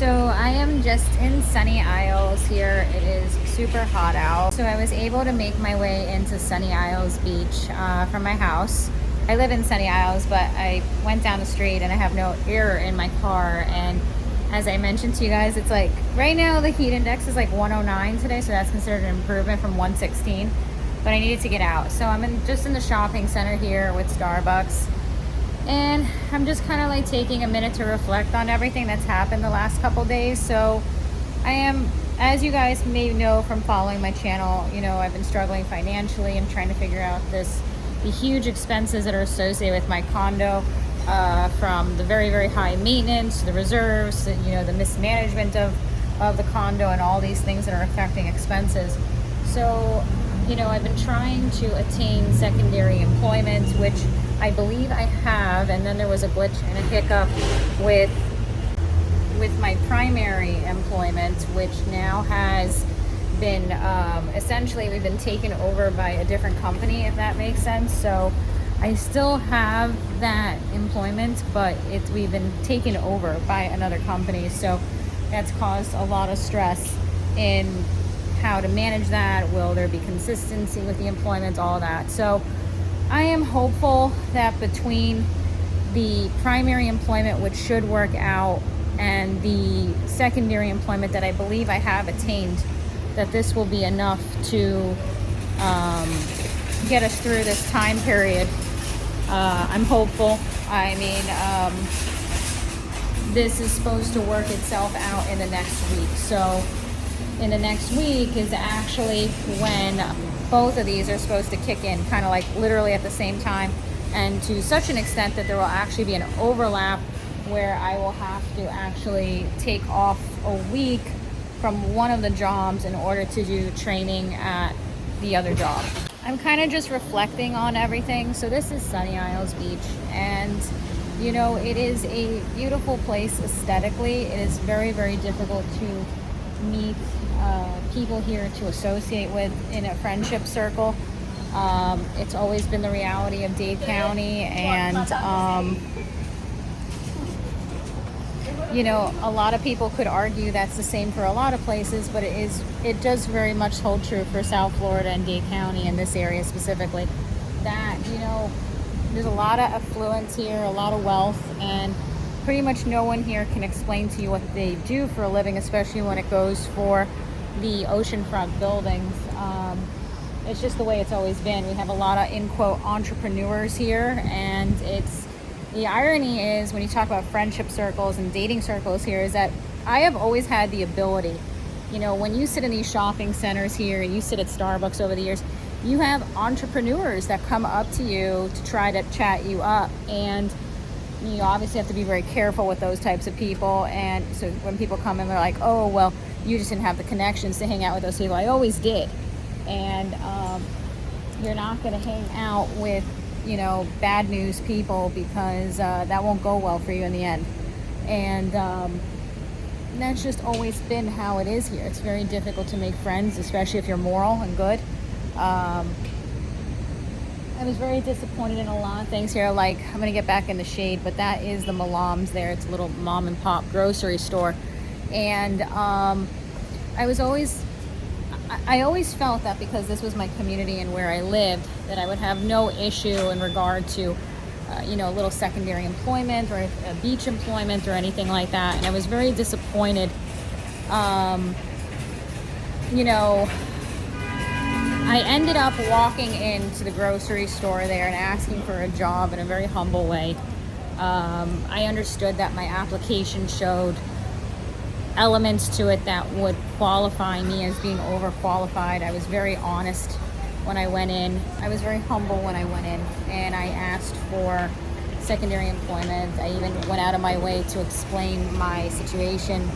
So I am just in Sunny Isles here. It is super hot out. So I was able to make my way into Sunny Isles Beach from my house. I live in Sunny Isles, but I went down the street and I have no air in my car. And as I mentioned to you guys, it's like right now the heat index is like 109 today, so that's considered an improvement from 116. But I needed to get out. So I'm just in the shopping center here with Starbucks. And I'm just kind of like taking a minute to reflect on everything that's happened the last couple days. So I am, as you guys may know from following my channel, you know, I've been struggling financially and trying to figure out the huge expenses that are associated with my condo, from the very, very high maintenance, the reserves, you know, the mismanagement of the condo and all these things that are affecting expenses. So, you know, I've been trying to attain secondary employment, which I believe I have, and then there was a glitch and a hiccup with my primary employment, which now has been essentially we've been taken over by a different company, if that makes sense. So I still have that employment, but we've been taken over by another company. So that's caused a lot of stress in how to manage that. Will there be consistency with the employment, all that. So I am hopeful that between the primary employment, which should work out, and the secondary employment that I believe I have attained, that this will be enough to get us through this time period. I'm hopeful. I mean, this is supposed to work itself out in the next week. So in the next week is actually when both of these are supposed to kick in, kind of like literally at the same time, and to such an extent that there will actually be an overlap where I will have to actually take off a week from one of the jobs in order to do training at the other job. I'm kind of just reflecting on everything. So this is Sunny Isles Beach, and you know, it is a beautiful place aesthetically. It is very, very difficult to meet people here to associate with in a friendship circle. It's always been the reality of Dade County, and you know, a lot of people could argue that's the same for a lot of places, but it does very much hold true for South Florida and Dade County in this area specifically, that, you know, there's a lot of affluence here, a lot of wealth, and pretty much no one here can explain to you what they do for a living, especially when it goes for the oceanfront buildings. It's just the way it's always been. We have a lot of, in quote, entrepreneurs here, and the irony is when you talk about friendship circles and dating circles here is that I have always had the ability, you know, when you sit in these shopping centers here, you sit at Starbucks over the years, you have entrepreneurs that come up to you to try to chat you up, and you obviously have to be very careful with those types of people. And so when people come in, they're like, oh, well, you just didn't have the connections to hang out with those people. I always did. And you're not going to hang out with, you know, bad news people, because that won't go well for you in the end. And that's just always been how it is here. It's very difficult to make friends, especially if you're moral and good. I was very disappointed in a lot of things here. Like, I'm going to get back in the shade, but that is the Milam's there. It's a little mom and pop grocery store. And I always felt that because this was my community and where I lived, that I would have no issue in regard to, you know, a little secondary employment or a beach employment or anything like that. And I was very disappointed. You know, I ended up walking into the grocery store there and asking for a job in a very humble way. I understood that my application showed elements to it that would qualify me as being overqualified. I was very honest when I went in. I was very humble when I went in, and I asked for secondary employment. I even went out of my way to explain my situation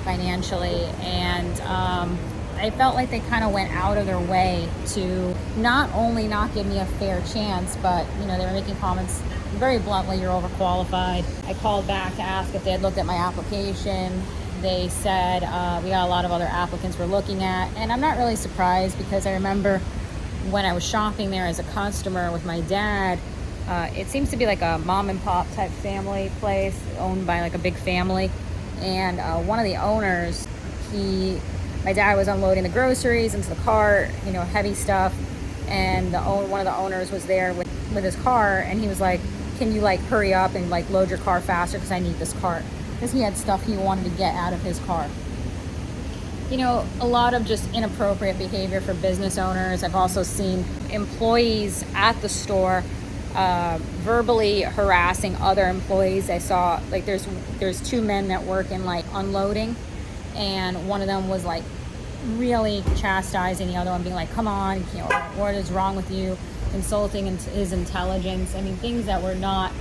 financially, and I felt like they kind of went out of their way to not only not give me a fair chance, but, you know, they were making comments very bluntly, you're overqualified. I called back to ask if they had looked at my application. They said, we got a lot of other applicants we're looking at. And I'm not really surprised, because I remember when I was shopping there as a customer with my dad, it seems to be like a mom and pop type family place owned by like a big family. And one of the owners, my dad was unloading the groceries into the cart, you know, heavy stuff, and one of the owners was there with his car, and he was like, can you like hurry up and like load your car faster because I need this cart, because he had stuff he wanted to get out of his car. You know, a lot of just inappropriate behavior for business owners. I've also seen employees at the store verbally harassing other employees. I saw like there's two men that work in like unloading, and one of them was like really chastising the other one, being like, come on, you know, what is wrong with you, insulting his intelligence. I mean, things that were not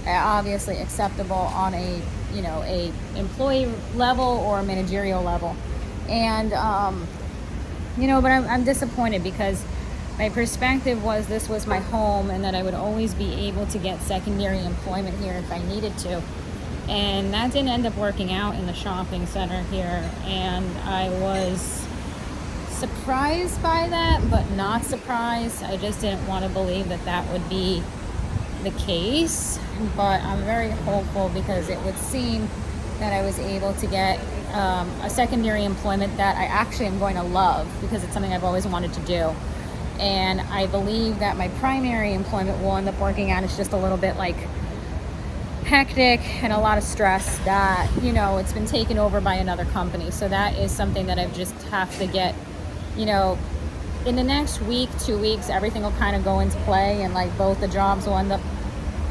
obviously acceptable on a, you know, a employee level or a managerial level. And you know, but I'm disappointed, because my perspective was this was my home and that I would always be able to get secondary employment here if I needed to. And that didn't end up working out in the shopping center here. And I was surprised by that, but not surprised. I just didn't want to believe that that would be the case. But I'm very hopeful, because it would seem that I was able to get a secondary employment that I actually am going to love, because it's something I've always wanted to do. And I believe that my primary employment will end up working out. It's just a little bit like hectic and a lot of stress that, you know, it's been taken over by another company. So that is something that I just have to get, you know, in the next week, 2 weeks, everything will kind of go into play, and like both the jobs will end up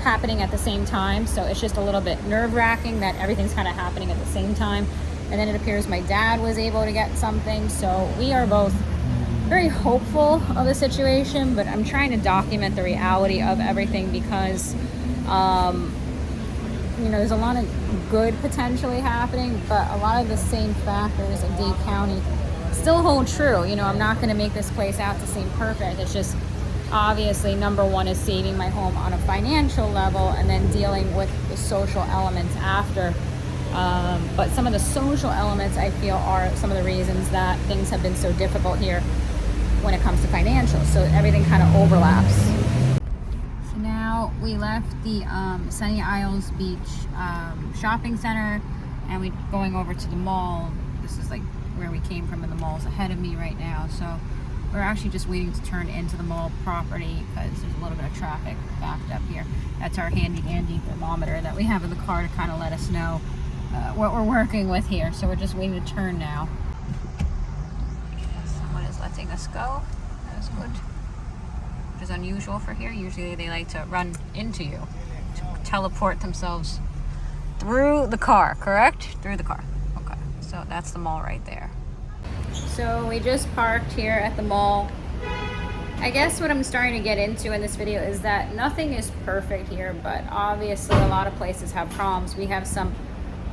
happening at the same time. So it's just a little bit nerve-wracking that everything's kind of happening at the same time. And then it appears my dad was able to get something. So we are both very hopeful of the situation, but I'm trying to document the reality of everything, because you know, there's a lot of good potentially happening, but a lot of the same factors in Dade County still hold true. You know, I'm not going to make this place out to seem perfect. It's just obviously number one is saving my home on a financial level, and then dealing with the social elements after. But some of the social elements I feel are some of the reasons that things have been so difficult here when it comes to financials. So everything kind of overlaps. So now we left the Sunny Isles Beach shopping center, and we're going over to the mall. This is like where we came from, and the mall's ahead of me right now. So we're actually just waiting to turn into the mall property, because there's a little bit of traffic backed up here. That's our handy dandy thermometer that we have in the car to kind of let us know what we're working with here. So we're just waiting to turn now. Someone is letting us go. That's good. Which is unusual for here. Usually they like to run into you, to teleport themselves through the car, correct? Through the car. Okay. So that's the mall right there. So we just parked here at the mall. I guess what I'm starting to get into in this video is that nothing is perfect here, but obviously a lot of places have problems. We have some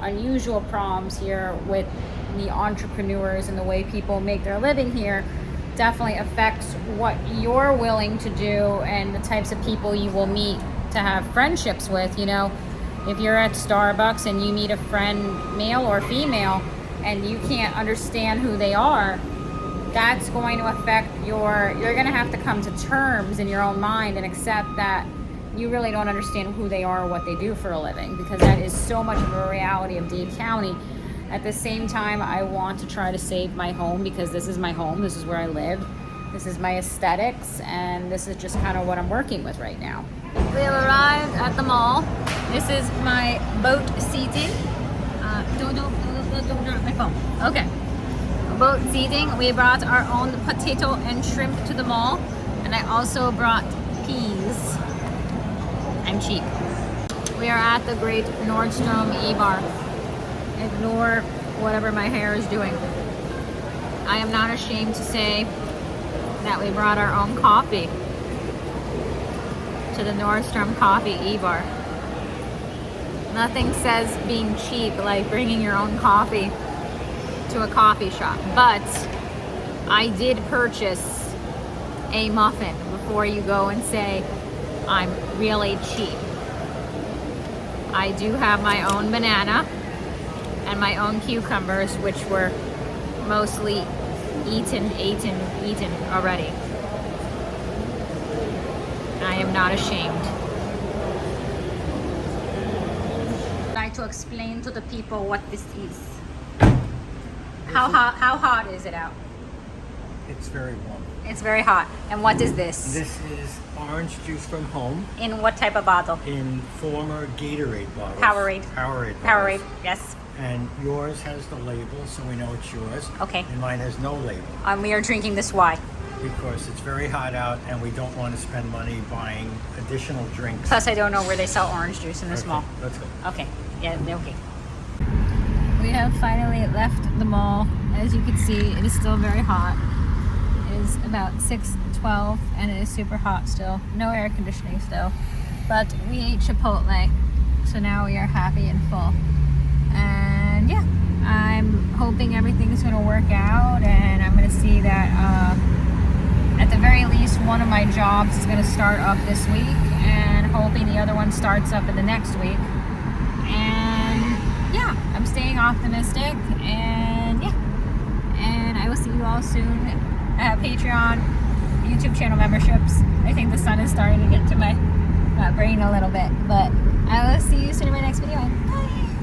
unusual problems here with the entrepreneurs, and the way people make their living here definitely affects what you're willing to do and the types of people you will meet to have friendships with. You know, if you're at Starbucks and you meet a friend, male or female, and you can't understand who they are, that's going to affect you're going to have to come to terms in your own mind and accept that you really don't understand who they are or what they do for a living, because that is so much of a reality of Dade County. At the same time, I want to try to save my home, because this is my home, this is where I live, this is my aesthetics, and this is just kind of what I'm working with right now. We have arrived at the mall. This is my boat seating. Don't drop my phone. Okay. Boat seating. We brought our own potato and shrimp to the mall, and I also brought peas. I'm cheap. We are at the Great Nordstrom E-Bar. Ignore whatever my hair is doing. I am not ashamed to say that we brought our own coffee to the Nordstrom Coffee E-Bar. Nothing says being cheap like bringing your own coffee to a coffee shop. But I did purchase a muffin before you go and say I'm really cheap. I do have my own banana and my own cucumbers, which were mostly eaten already. I am not ashamed. I to explain to the people what this is. How hot is it out? It's very warm. It's very hot. And what is this? This is orange juice from home In what type of bottle? in former Gatorade bottles. Powerade. Powerade bottles. Powerade, yes. And yours has the label, so we know it's yours. Okay. And mine has no label We are drinking this why? because it's very hot out and we don't want to spend money buying additional drinks. Plus, I don't know where they sell orange juice in this Okay, mall. let's go. Okay. Yeah, okay. We have finally left the mall. As you can see, it is still very hot. It is about 6:12 and it is super hot still. No air conditioning still. But we ate Chipotle, so now we are happy and full. And yeah, I'm hoping everything's going to work out, and I'm going to see that at the very least one of my jobs is going to start up this week, and hoping the other one starts up in the next week. And yeah, I'm staying optimistic, and yeah, and I will see you all soon. Patreon, YouTube channel memberships. I think the sun is starting to get to my brain a little bit, but I will see you soon in my next video. Bye.